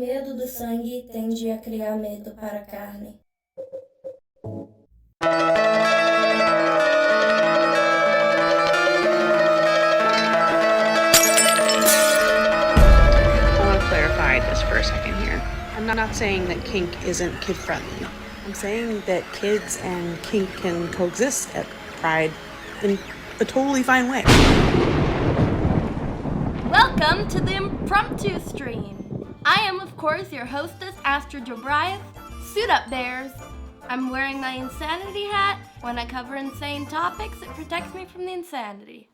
medo do sangue tende a criar medo para a carne. For a second here. I'm not saying that kink isn't kid-friendly. I'm saying that kids and kink can coexist at Pride in a totally fine way. Welcome to the impromptu stream. I am, of course, your hostess, Astrid Jobriath. Suit up, bears. I'm wearing my insanity hat. When I cover insane topics, it protects me from the insanity.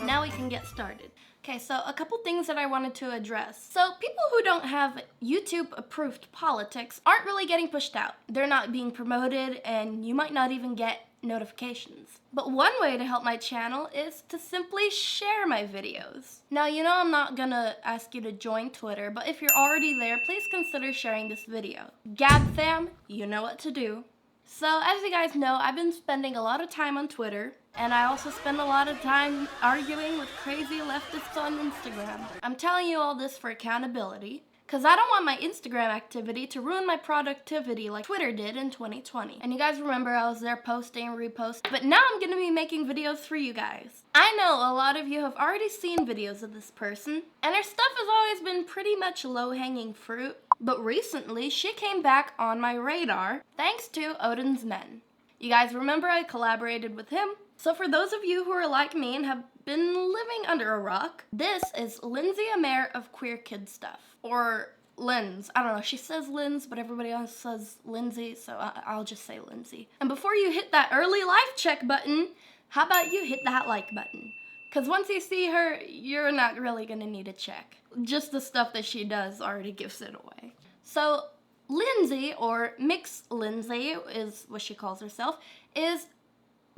Now we can get started. Okay, so a couple things that I wanted to address. So people who don't have YouTube-approved politics aren't really getting pushed out. They're not being promoted, and you might not even get notifications. But one way to help my channel is to simply share my videos. Now, you know I'm not gonna ask you to join Twitter, but if you're already there, please consider sharing this video. Gab fam, you know what to do. So, as you guys know, I've been spending a lot of time on Twitter, and I also spend a lot of time arguing with crazy leftists on Instagram. I'm telling you all this for accountability, because I don't want my Instagram activity to ruin my productivity like Twitter did in 2020. And you guys remember I was there posting, reposting, but now I'm going to be making videos for you guys. I know a lot of you have already seen videos of this person, and her stuff has always been pretty much low-hanging fruit. But recently, she came back on my radar thanks to Odin's Men. You guys remember I collaborated with him? So for those of you who are like me and have been living under a rock, this is Lindsay Amer of Queer Kid Stuff. Or Linz. I don't know, she says Linz, but everybody else says Lindsay, so I'll just say Lindsay. And before you hit that early life check button, how about you hit that like button? Because once you see her, you're not really going to need a check. Just the stuff that she does already gives it away. So, Lindsay, or Mix Lindsay is what she calls herself, is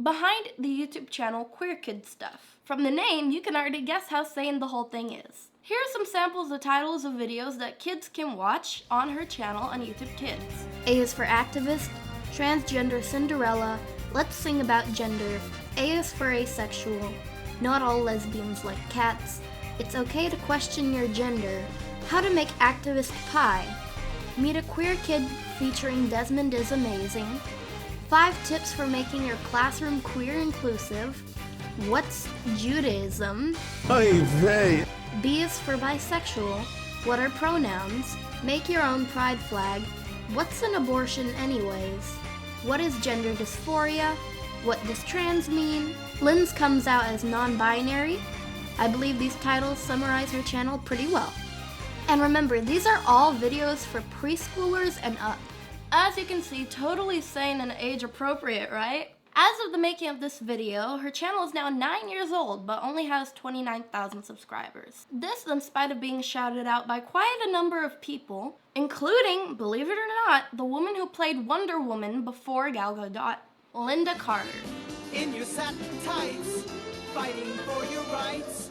behind the YouTube channel Queer Kid Stuff. From the name, you can already guess how sane the whole thing is. Here are some samples of titles of videos that kids can watch on her channel on YouTube Kids. A is for Activist, Transgender Cinderella, Let's Sing About Gender, A is for Asexual, Not All Lesbians Like Cats, It's Okay to Question Your Gender, How to Make Activist Pie, Meet a Queer Kid featuring Desmond is Amazing, 5 Tips for Making Your Classroom Queer Inclusive, What's Judaism, B is for Bisexual, What Are Pronouns, Make Your Own Pride Flag, What's an Abortion Anyways, What is Gender Dysphoria, What Does Trans Mean, Linz comes out as non-binary. I believe these titles summarize her channel pretty well. And remember, these are all videos for preschoolers and up. As you can see, totally sane and age appropriate, right? As of the making of this video, her channel is now 9 years old, but only has 29,000 subscribers. This in spite of being shouted out by quite a number of people, including, believe it or not, the woman who played Wonder Woman before Gal Gadot, Linda Carter. In your satin tights, fighting for your rights.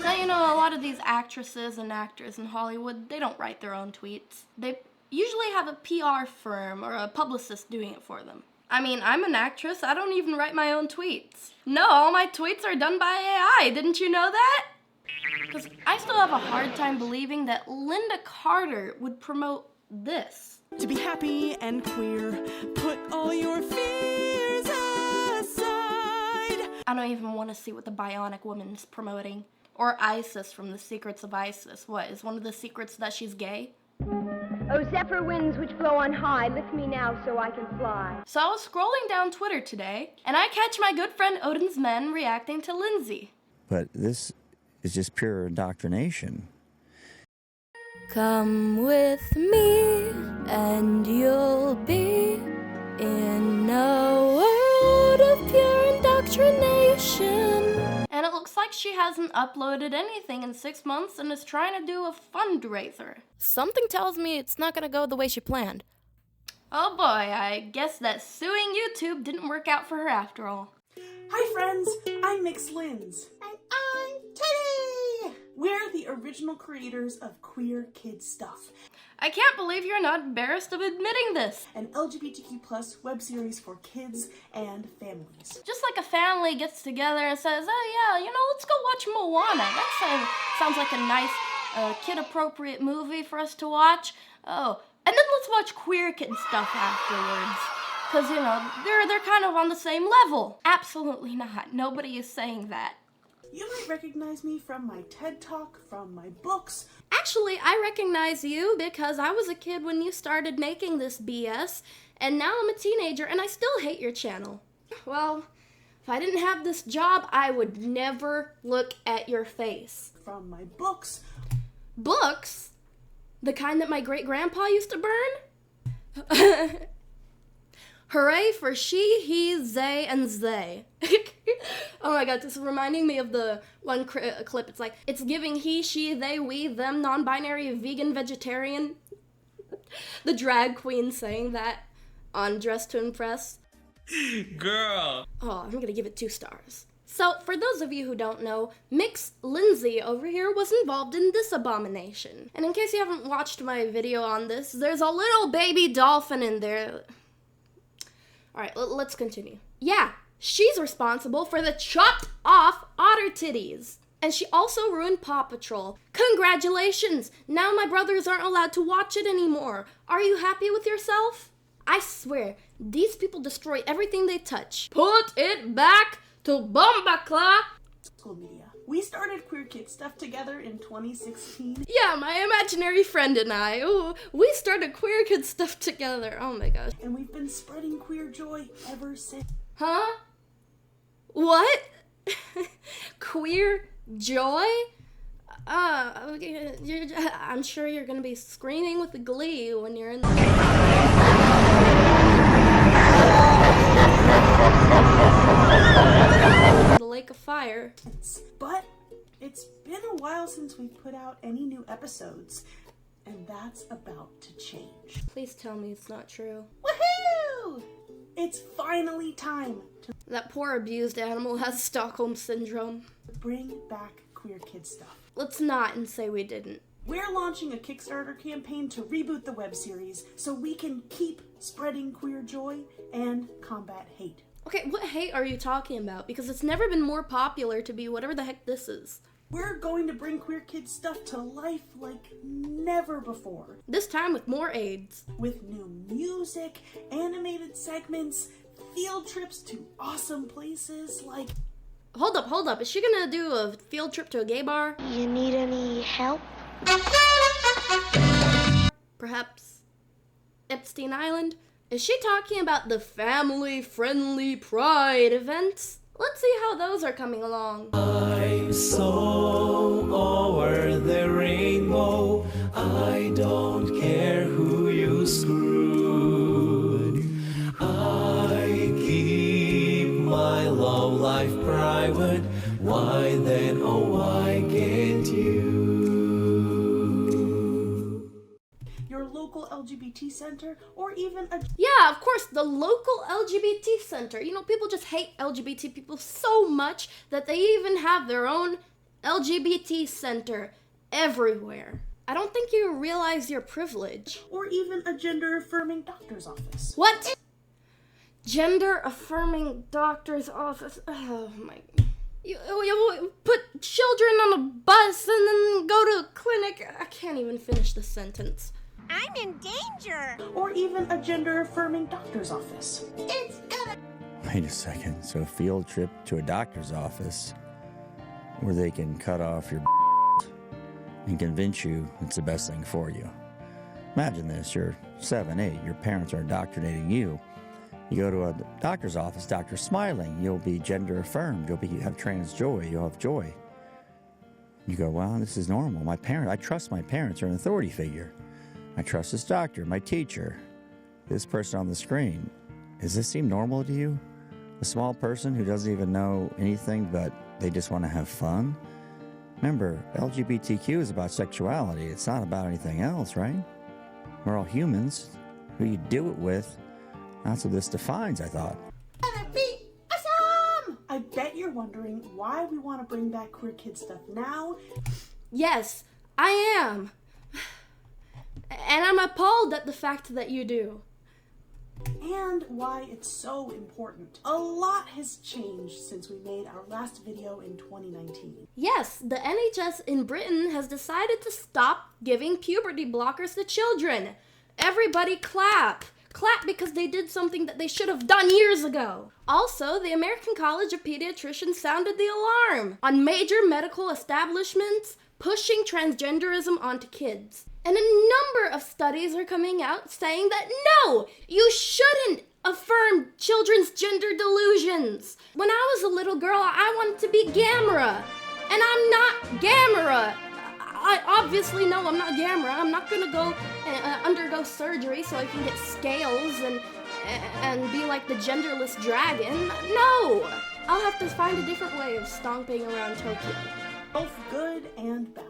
Now, you know, a lot of these actresses and actors in Hollywood, they don't write their own tweets. They usually have a PR firm or a publicist doing it for them. I mean, I'm an actress, I don't even write my own tweets. No, all my tweets are done by AI, didn't you know that? Because I still have a hard time believing that Linda Carter would promote this. To be happy and queer, put all your fears aside. I don't even want to see what the Bionic Woman's promoting. Or Isis from The Secrets of Isis. What, is one of the secrets that she's gay? Oh, zephyr winds which blow on high, lift me now so I can fly. So I was scrolling down Twitter today, and I catch my good friend Odin's Men reacting to Lindsay. But this is just pure indoctrination. Come with me, and you'll be in a world of pure indoctrination. And it looks like she hasn't uploaded anything in 6 months and is trying to do a fundraiser. Something tells me it's not gonna go the way she planned. Oh boy, I guess that suing YouTube didn't work out for her after all. Hi friends, I'm Mix Linz. And I'm Teddy! We're the original creators of queer kid stuff, I can't believe you're not embarrassed of admitting this. an LGBTQ+ web series for kids and families. Just like a family gets together and says, oh yeah, let's go watch Moana. That sounds like a nice kid-appropriate movie for us to watch. Oh, and then let's watch queer kid stuff afterwards. Because, they're kind of on the same level. Absolutely not. Nobody is saying that. You might recognize me from my TED Talk, from my books. Actually, I recognize you because I was a kid when you started making this BS, and now I'm a teenager and I still hate your channel. Well, if I didn't have this job, I would never look at your face. From my books. Books? The kind that my great-grandpa used to burn? Hooray for she, he, they, and they. Oh my god, this is reminding me of the one clip. It's like, it's giving he, she, they, we, them, non-binary, vegan, vegetarian. The drag queen saying that on Dress to Impress. Girl. Oh, I'm gonna give it 2 stars. So, for those of you who don't know, Mix Lindsay over here was involved in this abomination. And in case you haven't watched my video on this, there's a little baby dolphin in there. Alright, let's continue. Yeah, she's responsible for the chopped off otter titties. And she also ruined Paw Patrol. Congratulations! Now my brothers aren't allowed to watch it anymore. Are you happy with yourself? I swear, these people destroy everything they touch. Put it back to Bombacla! School media. We started Queer Kid Stuff together in 2016. Yeah, my imaginary friend and I. Ooh, we started Queer Kid Stuff together. Oh my gosh. And we've been spreading queer joy ever since. Huh? What? Queer joy? I'm sure you're gonna be screaming with glee when you're in the lake of fire. But it's been a while since we put out any new episodes, and that's about to change. Please tell me it's not true. Woohoo! It's finally time to That poor abused animal has Stockholm Syndrome. bring back Queer Kid Stuff. Let's not and say we didn't. We're launching a Kickstarter campaign to reboot the web series so we can keep spreading queer joy and combat hate. Okay, what hate are you talking about? Because it's never been more popular to be whatever the heck this is. We're going to bring Queer Kid Stuff to life like never before. This time with more AIDS. With new music, animated segments, field trips to awesome places like... Hold up. Is she gonna do a field trip to a gay bar? You need any help? Perhaps Epstein Island? Is she talking about the family-friendly pride events? Let's see how those are coming along. I'm so over the rainbow. I don't care who you screwed. I keep my love life private. Why then, oh why can't you? your local LGBT center, or even a... Yeah, of course, the local LGBT center. You know, people just hate LGBT people so much that they even have their own LGBT center everywhere. I don't think you realize your privilege. Or even a gender-affirming doctor's office. What? Gender-affirming doctor's office? Oh my... You put children on a bus and then go to a clinic. I can't even finish the sentence. I'm in danger. Or even a gender-affirming doctor's office. It's gonna... Wait a second. So a field trip to a doctor's office where they can cut off your and convince you it's the best thing for you. Imagine this. You're 7, 8. Your parents are indoctrinating you. You go to a doctor's office, doctor's smiling. You'll be gender affirmed. You'll have trans joy. You'll have joy. You go, wow, this is normal. I trust my parents are an authority figure. I trust this doctor, my teacher, this person on the screen. Does this seem normal to you? A small person who doesn't even know anything, but they just want to have fun? Remember, LGBTQ is about sexuality. It's not about anything else, right? We're all humans. Who you do it with, that's what this defines, I thought. Gonna be awesome! I bet you're wondering why we want to bring back Queer Kid Stuff now. Yes, I am. And I'm appalled at the fact that you do. And why it's so important. A lot has changed since we made our last video in 2019. Yes, the NHS in Britain has decided to stop giving puberty blockers to children. Everybody clap. Clap because they did something that they should have done years ago. Also, the American College of Pediatricians sounded the alarm on major medical establishments pushing transgenderism onto kids. And a number of studies are coming out saying that no, you shouldn't affirm children's gender delusions. When I was a little girl, I wanted to be Gamera, and I'm not Gamera. I obviously know I'm not Gamera. I'm not gonna go undergo surgery so I can get scales and be like the genderless dragon. No, I'll have to find a different way of stomping around Tokyo. Both good and bad.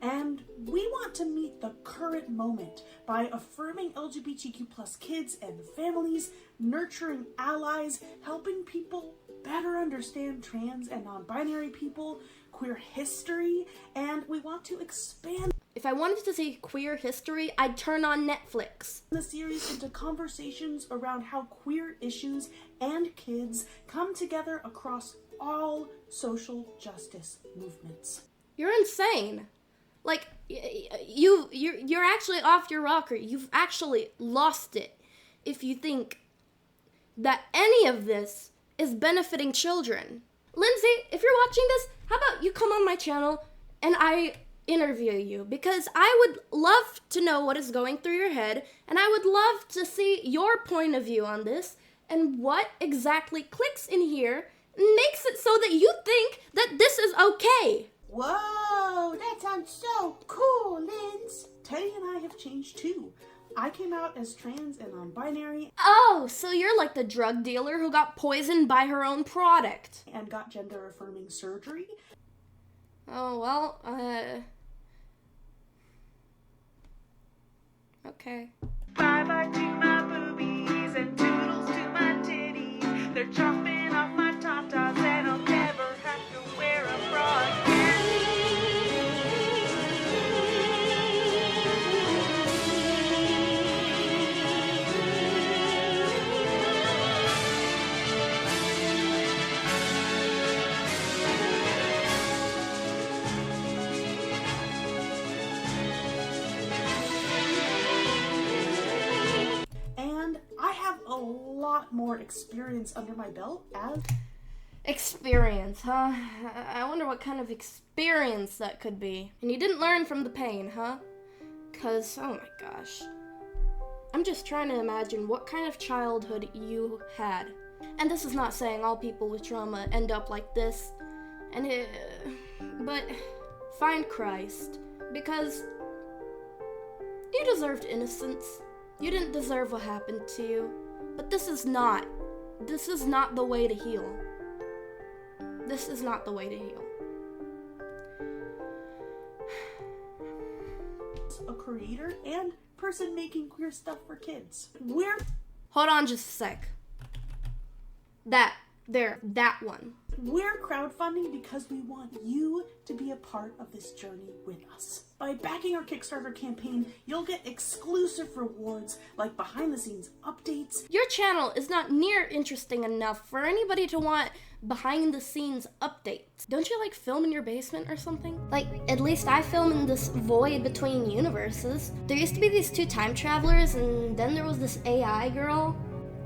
And we want to meet the current moment by affirming LGBTQ+ kids and families, nurturing allies, helping people better understand trans and non-binary people, queer history, and we want to expand If I wanted to see queer history, I'd turn on Netflix. the series into conversations around how queer issues and kids come together across all social justice movements. You're insane. Like, you're actually off your rocker. You've actually lost it if you think that any of this is benefiting children. Lindsay, if you're watching this, how about you come on my channel and I interview you? Because I would love to know what is going through your head, and I would love to see your point of view on this and what exactly clicks in here and makes it so that you think that this is okay. Whoa, that sounds so cool, Linz. Teddy and I have changed too. I came out as trans and non-binary Oh, so you're like the drug dealer who got poisoned by her own product. and got gender-affirming surgery. Oh, well, okay. Bye-bye to my boobies and toodles to my titties. They're chopping off my tatas and I'll never have to wear a bra again. And I have a lot more experience under my belt as Experience, huh? I wonder what kind of experience that could be. And you didn't learn from the pain, huh? 'Cause, oh my gosh. I'm just trying to imagine what kind of childhood you had. And this is not saying all people with trauma end up like this. But find Christ. Because you deserved innocence. You didn't deserve what happened to you. But this is not the way to heal. This is not the way to heal. a creator and person making queer stuff for kids. Hold on just a sec. That one. We're crowdfunding because we want you to be a part of this journey with us. By backing our Kickstarter campaign, you'll get exclusive rewards like behind-the-scenes updates. Your channel is not near interesting enough for anybody to want behind-the-scenes updates. Don't you like film in your basement or something? Like, at least I film in this void between universes. There used to be these two time travelers, and then there was this AI girl.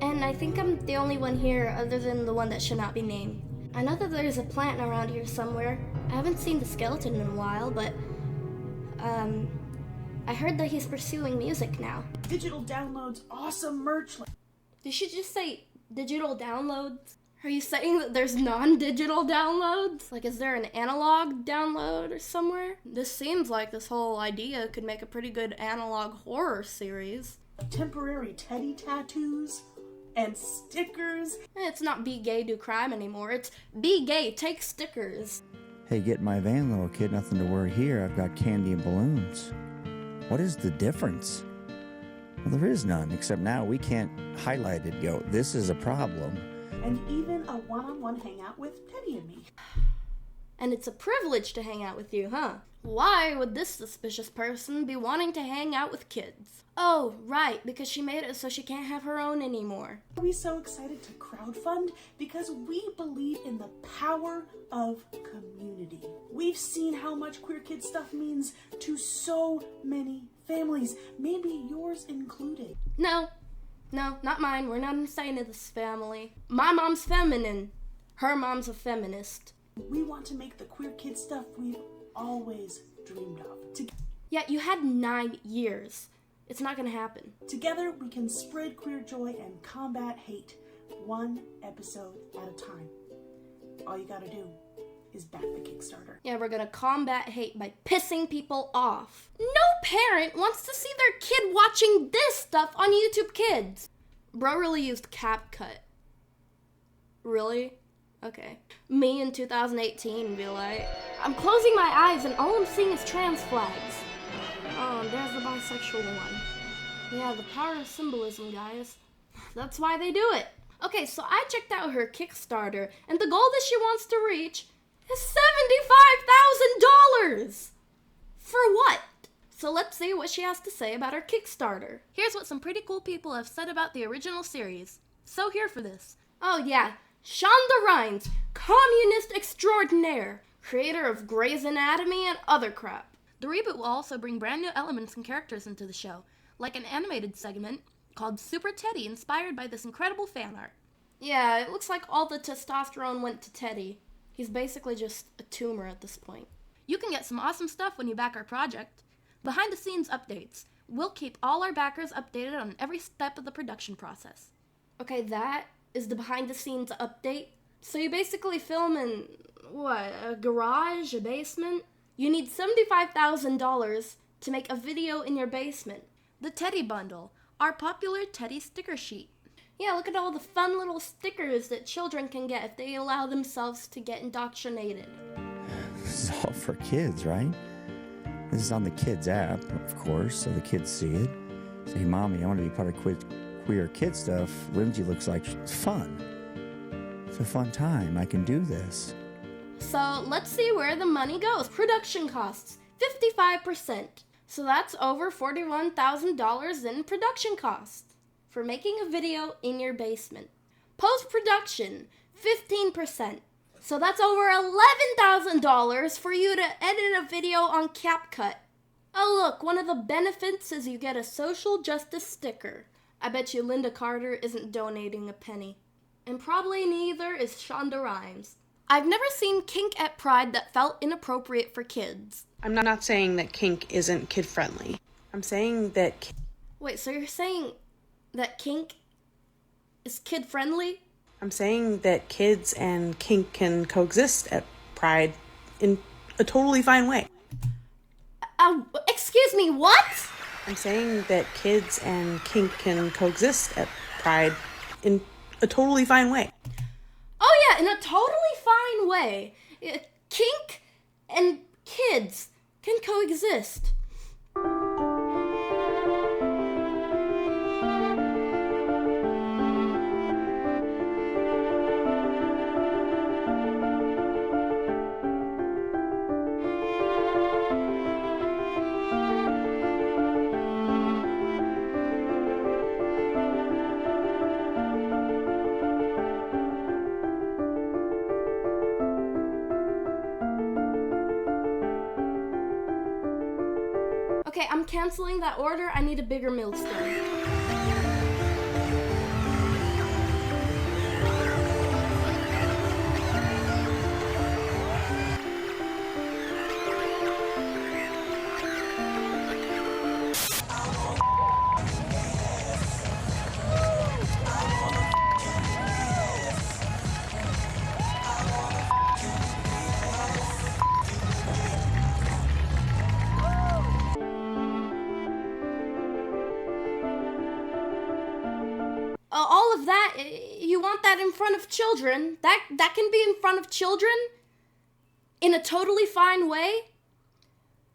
And I think I'm the only one here other than the one that should not be named. I know that there's a plant around here somewhere. I haven't seen the skeleton in a while, but I heard that he's pursuing music now. Digital downloads, awesome merch. Did she just say digital downloads? Are you saying that there's non-digital downloads? Like, is there an analog download or somewhere? This seems like this whole idea could make a pretty good analog horror series. Temporary teddy tattoos and stickers. It's not be gay, do crime anymore. It's be gay, take stickers. Hey, get in my van, little kid. Nothing to worry here. I've got candy and balloons. What is the difference? Well, there is none, except now we can't highlight it. Go, this is a problem. And even a one-on-one hangout with Teddy and me. And it's a privilege to hang out with you, huh? Why would this suspicious person be wanting to hang out with kids? Oh, right, because she made it so she can't have her own anymore. Are we so excited to crowdfund? Because we believe in the power of community. We've seen how much queer kid stuff means to so many families, maybe yours included. No, not mine. We're not insane in this family. My mom's feminine. Her mom's a feminist. We want to make the queer kid stuff we've always dreamed of. Yeah, you had 9 years. It's not gonna happen. Together, we can spread queer joy and combat hate, one episode at a time. All you gotta do is back the Kickstarter. Yeah, we're gonna combat hate by pissing people off. No parent wants to see their kid watching this stuff on YouTube Kids. Bro really used CapCut. Really? Okay. Me in 2018 be like, I'm closing my eyes and all I'm seeing is trans flags. Oh, and there's the bisexual one. Yeah, the power of symbolism, guys. That's why they do it. Okay, so I checked out her Kickstarter, and the goal that she wants to reach is $75,000! For what? So let's see what she has to say about her Kickstarter. Here's what some pretty cool people have said about the original series. So here for this. Oh yeah, Shonda Rhimes, communist extraordinaire, creator of Grey's Anatomy and other crap. The reboot will also bring brand new elements and characters into the show, like an animated segment called Super Teddy, inspired by this incredible fan art. Yeah, it looks like all the testosterone went to Teddy. He's basically just a tumor at this point. You can get some awesome stuff when you back our project. Behind the scenes updates. We'll keep all our backers updated on every step of the production process. Okay, that is the behind the scenes update. So you basically film in, a garage, a basement? You need $75,000 to make a video in your basement. The Teddy Bundle, our popular Teddy sticker sheet. Yeah, look at all the fun little stickers that children can get if they allow themselves to get indoctrinated. This is all for kids, right? This is on the kids app, of course, so the kids see it. Say, hey, Mommy, I want to be part of queer kid stuff. Lindsay looks like it's fun. It's a fun time. I can do this. So let's see where the money goes. Production costs, 55%. So that's over $41,000 in production costs for making a video in your basement. Post-production, 15%. So that's over $11,000 for you to edit a video on CapCut. Oh look, one of the benefits is you get a social justice sticker. I bet you Linda Carter isn't donating a penny. And probably neither is Shonda Rhimes. I've never seen kink at Pride that felt inappropriate for kids. I'm not saying that kink isn't kid-friendly. I'm saying that... Wait, so you're saying that kink is kid-friendly? I'm saying that kids and kink can coexist at Pride in a totally fine way. Excuse me, what? I'm saying that kids and kink can coexist at Pride in a totally fine way. Oh yeah, in a totally fine way. Kink and kids can coexist. Okay, I'm canceling that order. I need a bigger millstone. All of that, you want that in front of children? That can be in front of children? In a totally fine way?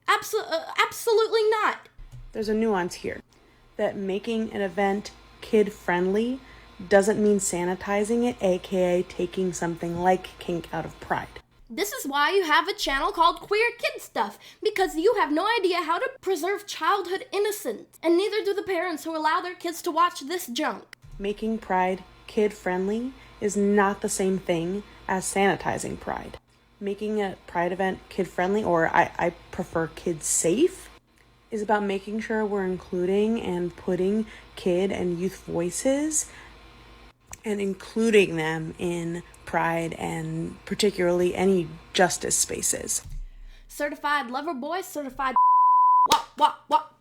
Absolutely not. There's a nuance here. That making an event kid-friendly doesn't mean sanitizing it, aka taking something like kink out of Pride. This is why you have a channel called Queer Kid Stuff, because you have no idea how to preserve childhood innocence, and neither do the parents who allow their kids to watch this junk. Making Pride kid-friendly is not the same thing as sanitizing Pride. Making a Pride event kid-friendly, or I prefer kid-safe, is about making sure we're including and putting kid and youth voices and including them in Pride and particularly any justice spaces. Certified lover boys, certified wop,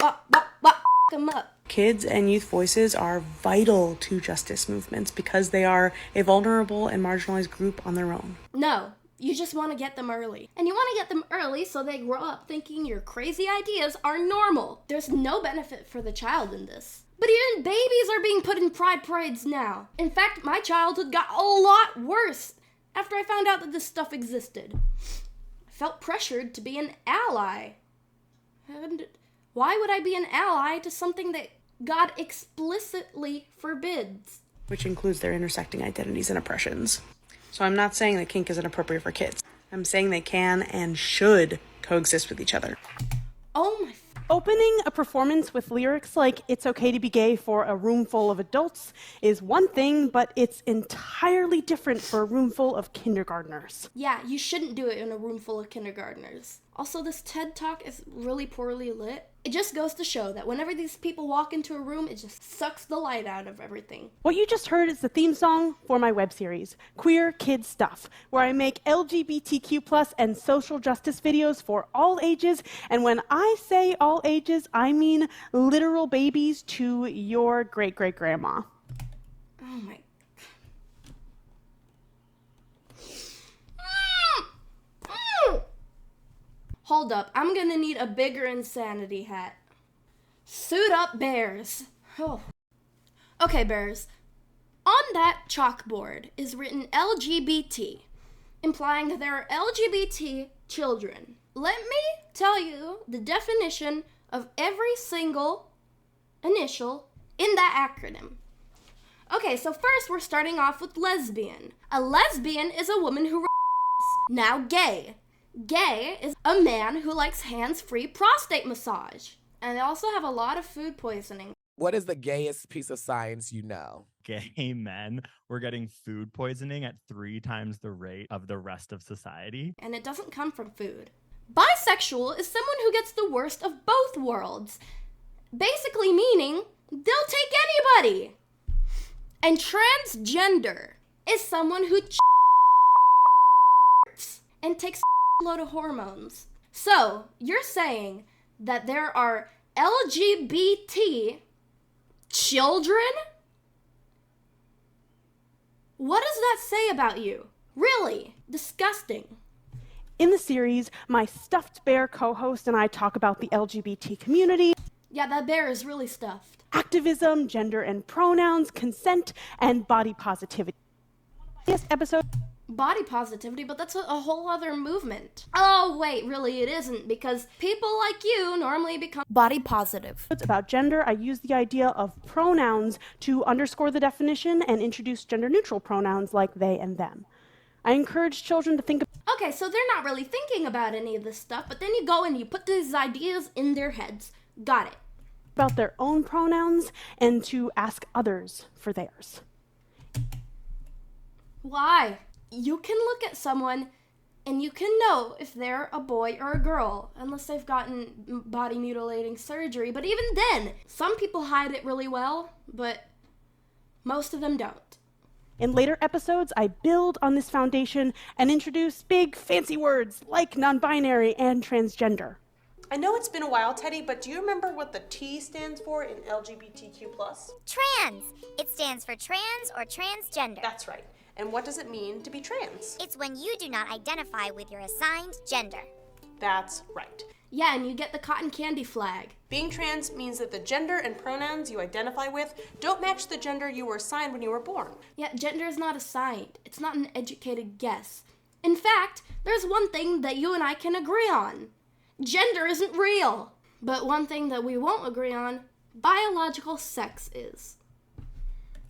them up. Kids and youth voices are vital to justice movements because they are a vulnerable and marginalized group on their own. No, you just want to get them early. And you want to get them early so they grow up thinking your crazy ideas are normal. There's no benefit for the child in this. But even babies are being put in pride parades now. In fact, my childhood got a lot worse after I found out that this stuff existed. I felt pressured to be an ally. And why would I be an ally to something that God explicitly forbids? Which includes their intersecting identities and oppressions. So I'm not saying that kink isn't appropriate for kids. I'm saying they can and should coexist with each other. Oh my... Opening a performance with lyrics like "It's okay to be gay" for a room full of adults is one thing, but it's entirely different for a room full of kindergartners. Yeah, you shouldn't do it in a room full of kindergartners. Also, this TED Talk is really poorly lit. It just goes to show that whenever these people walk into a room, it just sucks the light out of everything. What you just heard is the theme song for my web series, Queer Kid Stuff, where I make LGBTQ+ and social justice videos for all ages. And when I say all ages, I mean literal babies to your great-great-grandma. Oh my... Hold up, I'm gonna need a bigger insanity hat. Suit up, bears. Oh. Okay, bears. On that chalkboard is written LGBT, implying that there are LGBT children. Let me tell you the definition of every single initial in that acronym. Okay, so first we're starting off with lesbian. A lesbian is a woman who Now gay. Gay is a man who likes hands-free prostate massage. And they also have a lot of food poisoning. What is the gayest piece of science you know? Gay men were getting food poisoning at 3 times the rate of the rest of society. And it doesn't come from food. Bisexual is someone who gets the worst of both worlds. Basically meaning they'll take anybody. And transgender is someone who and takes a load of hormones. So, you're saying that there are LGBT children? What does that say about you? Really? Disgusting. In the series, my stuffed bear co-host and I talk about the LGBT community. Yeah, that bear is really stuffed. Activism, gender and pronouns, consent, and body positivity. This episode... Body positivity, but that's a whole other movement. Oh, wait, really it isn't, because people like you normally become body positive. It's about gender. I use the idea of pronouns to underscore the definition and introduce gender-neutral pronouns like they and them. I encourage children to think... Okay, so they're not really thinking about any of this stuff, but then you go and you put these ideas in their heads. Got it. About their own pronouns and to ask others for theirs. Why? You can look at someone and you can know if they're a boy or a girl, unless they've gotten body mutilating surgery. But even then, some people hide it really well, but most of them don't. In later episodes, I build on this foundation and introduce big, fancy words like non-binary and transgender. I know it's been a while, Teddy, but do you remember what the T stands for in LGBTQ+? Trans. It stands for trans or transgender. That's right. And what does it mean to be trans? It's when you do not identify with your assigned gender. That's right. Yeah, and you get the cotton candy flag. Being trans means that the gender and pronouns you identify with don't match the gender you were assigned when you were born. Yeah, gender is not assigned. It's not an educated guess. In fact, there's one thing that you and I can agree on. Gender isn't real. But one thing that we won't agree on, biological sex is.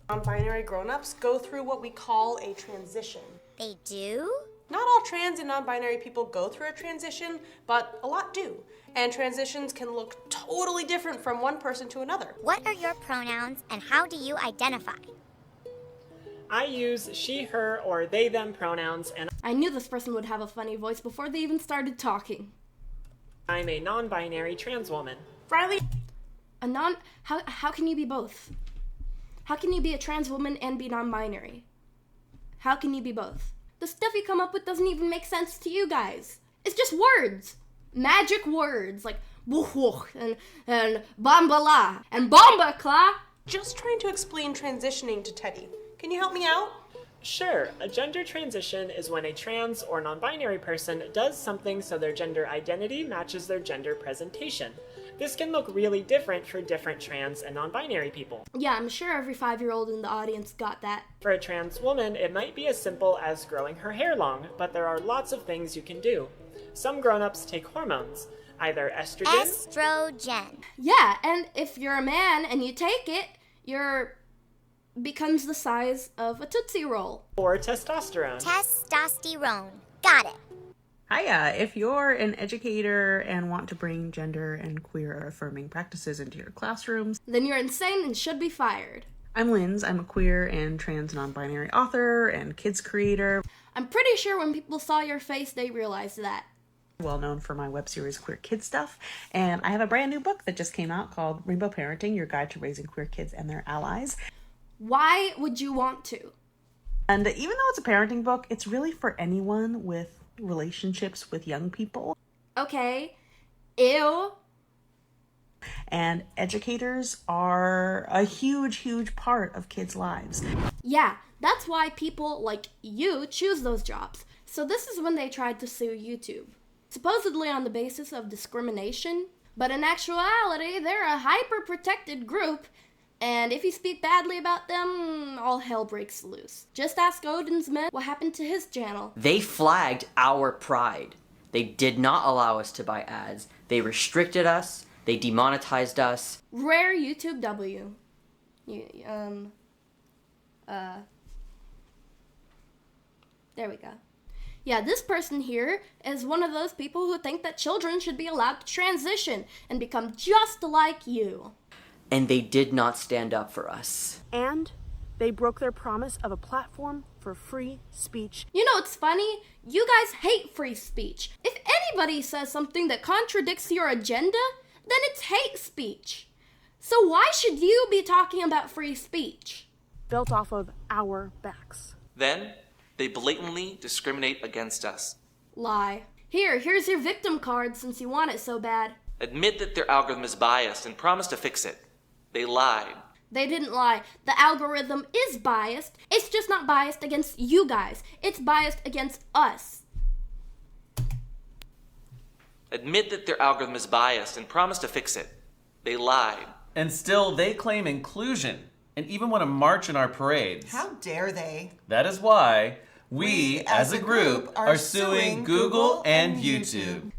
Non-binary grown-ups go through what we call a transition. They do? Not all trans and non-binary people go through a transition, but a lot do. And transitions can look totally different from one person to another. What are your pronouns and how do you identify? I use she, her, or they, them pronouns, and I knew this person would have a funny voice before they even started talking. I'm a non-binary trans woman. Riley! How can you be both? How can you be a trans woman and be non-binary? How can you be both? The stuff you come up with doesn't even make sense to you guys. It's just words. Magic words like woof and bambala and bombakla. Just trying to explain transitioning to Teddy. Can you help me out? Sure, a gender transition is when a trans or non-binary person does something so their gender identity matches their gender presentation. This can look really different for different trans and non-binary people. Yeah, I'm sure every 5-year-old in the audience got that. For a trans woman, it might be as simple as growing her hair long, but there are lots of things you can do. Some grown-ups take hormones, either estrogen. Yeah, and if you're a man and you take it, you're becomes the size of a Tootsie Roll. Or testosterone. Testosterone. Got it. Hiya, if you're an educator and want to bring gender and queer affirming practices into your classrooms, then you're insane and should be fired. I'm Linz. I'm a queer and trans non-binary author and kids creator. I'm pretty sure when people saw your face, they realized that. Well known for my web series Queer Kid Stuff, and I have a brand new book that just came out called Rainbow Parenting, Your Guide to Raising Queer Kids and Their Allies. Why would you want to? And even though it's a parenting book, it's really for anyone with relationships with young people. Okay. Ew. And educators are a huge part of kids' lives. Yeah, that's why people like you choose those jobs. So this is when they tried to sue YouTube. Supposedly on the basis of discrimination, but in actuality, they're a hyper-protected group, and if you speak badly about them, all hell breaks loose. Just ask Odin's Men what happened to his channel. They flagged our pride. They did not allow us to buy ads. They restricted us. They demonetized us. Rare YouTube W. There we go. Yeah, this person here is one of those people who think that children should be allowed to transition and become just like you. And they did not stand up for us. And they broke their promise of a platform for free speech. You know what's funny? You guys hate free speech. If anybody says something that contradicts your agenda, then it's hate speech. So why should you be talking about free speech? Built off of our backs. Then, they blatantly discriminate against us. Lie. Here's your victim card since you want it so bad. Admit that their algorithm is biased and promise to fix it. They lied. They didn't lie. The algorithm is biased. It's just not biased against you guys. It's biased against us. Admit that their algorithm is biased and promise to fix it. They lied. And still, they claim inclusion and even want to march in our parades. How dare they? That is why we, as a group, are suing Google and YouTube.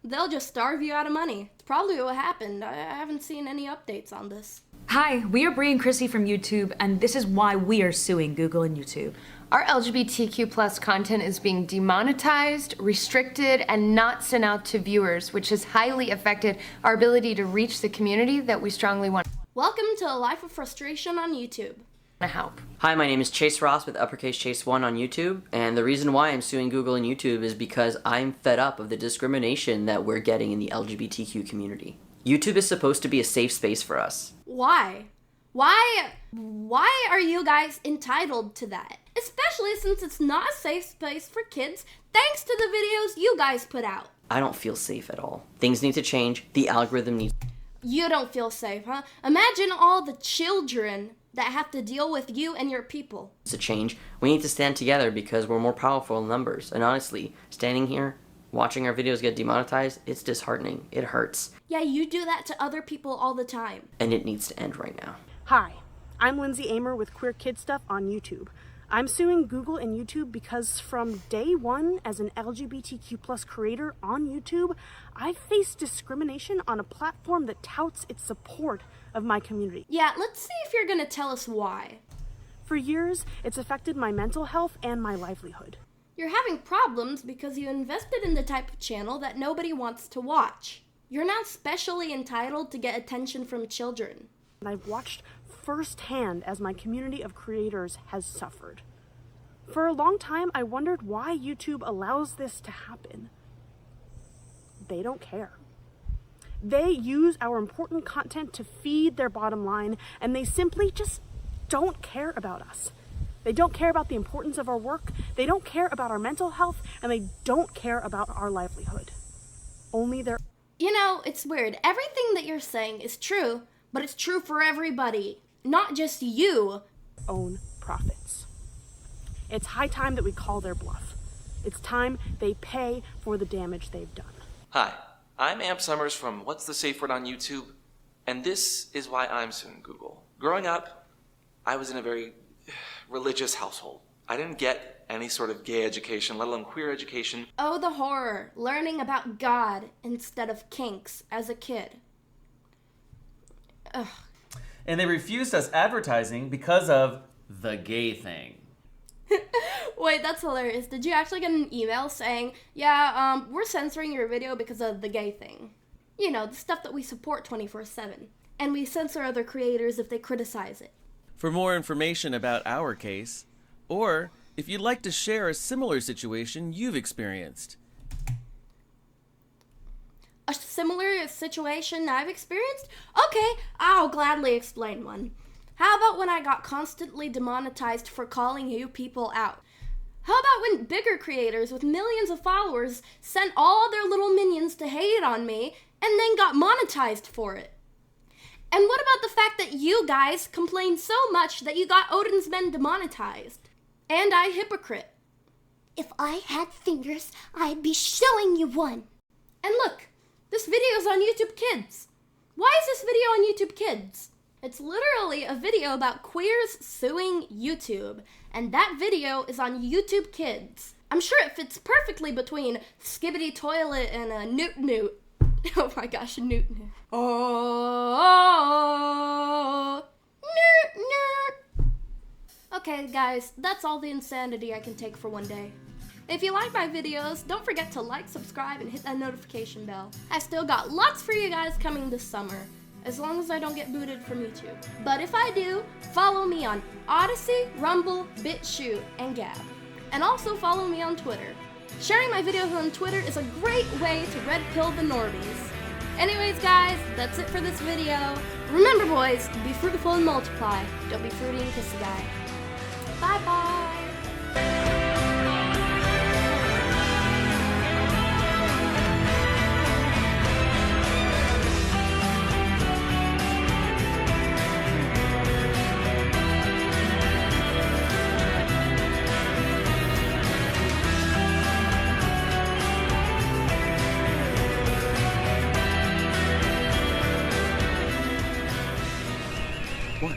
They'll just starve you out of money. It's probably what happened. I haven't seen any updates on this. Hi, we are Bree and Chrissy from YouTube, and this is why we are suing Google and YouTube. Our LGBTQ+ content is being demonetized, restricted, and not sent out to viewers, which has highly affected our ability to reach the community that we strongly want. Welcome to a life of frustration on YouTube. Help. Hi, my name is Chase Ross with uppercase Chase 1 on YouTube, and the reason why I'm suing Google and YouTube is because I'm fed up of the discrimination that we're getting in the LGBTQ community. YouTube is supposed to be a safe space for us. Why? Why are you guys entitled to that? Especially since it's not a safe space for kids thanks to the videos you guys put out. I don't feel safe at all. Things need to change. The algorithm needs... You don't feel safe, huh? Imagine all the children that have to deal with you and your people. to change. We need to stand together because we're more powerful in numbers. And honestly, standing here, watching our videos get demonetized, it's disheartening. It hurts. Yeah, you do that to other people all the time. And it needs to end right now. Hi, I'm Lindsay Amer with Queer Kid Stuff on YouTube. I'm suing Google and YouTube because from day one as an LGBTQ+ creator on YouTube, I've faced discrimination on a platform that touts its support of my community. Yeah, let's see if you're gonna tell us why. For years, it's affected my mental health and my livelihood. You're having problems because you invested in the type of channel that nobody wants to watch. You're now specially entitled to get attention from children. And I've watched firsthand as my community of creators has suffered. For a long time, I wondered why YouTube allows this to happen. They don't care. They use our important content to feed their bottom line, and they simply just don't care about us. They don't care about the importance of our work, they don't care about our mental health, and they don't care about our livelihood. Only their... You know, it's weird. Everything that you're saying is true, but it's true for everybody, not just you. Own profits. It's high time that we call their bluff. It's time they pay for the damage they've done. Hi, I'm Amp Summers from What's the Safe Word on YouTube, and this is why I'm suing Google. Growing up, I was in a very religious household. I didn't get any sort of gay education, let alone queer education. Oh, the horror. Learning about God instead of kinks as a kid. Ugh. And they refused us advertising because of the gay thing. Wait, that's hilarious. Did you actually get an email saying, yeah, we're censoring your video because of the gay thing? You know, the stuff that we support 24/7. And we censor other creators if they criticize it. For more information about our case, or if you'd like to share a similar situation you've experienced. A similar situation I've experienced? Okay, I'll gladly explain one. How about when I got constantly demonetized for calling you people out? How about when bigger creators with millions of followers sent all their little minions to hate on me and then got monetized for it? And what about the fact that you guys complained so much that you got Odin's Men demonetized? And I hypocrite. If I had fingers, I'd be showing you one. And look, this video is on YouTube Kids. Why is this video on YouTube Kids? It's literally a video about queers suing YouTube, and that video is on YouTube Kids. I'm sure it fits perfectly between Skibbity Toilet and a Newt Newt. Oh my gosh, Newt Newt. Oh, Newt Newt. Okay, guys, that's all the insanity I can take for one day. If you like my videos, don't forget to like, subscribe, and hit that notification bell. I've still got lots for you guys coming this summer, as long as I don't get booted from YouTube. But if I do, follow me on Odyssey, Rumble, BitChute, and Gab. And also follow me on Twitter. Sharing my videos on Twitter is a great way to red pill the normies. Anyways, guys, that's it for this video. Remember, boys, be fruitful and multiply. Don't be fruity and kiss the guy. Bye-bye. What?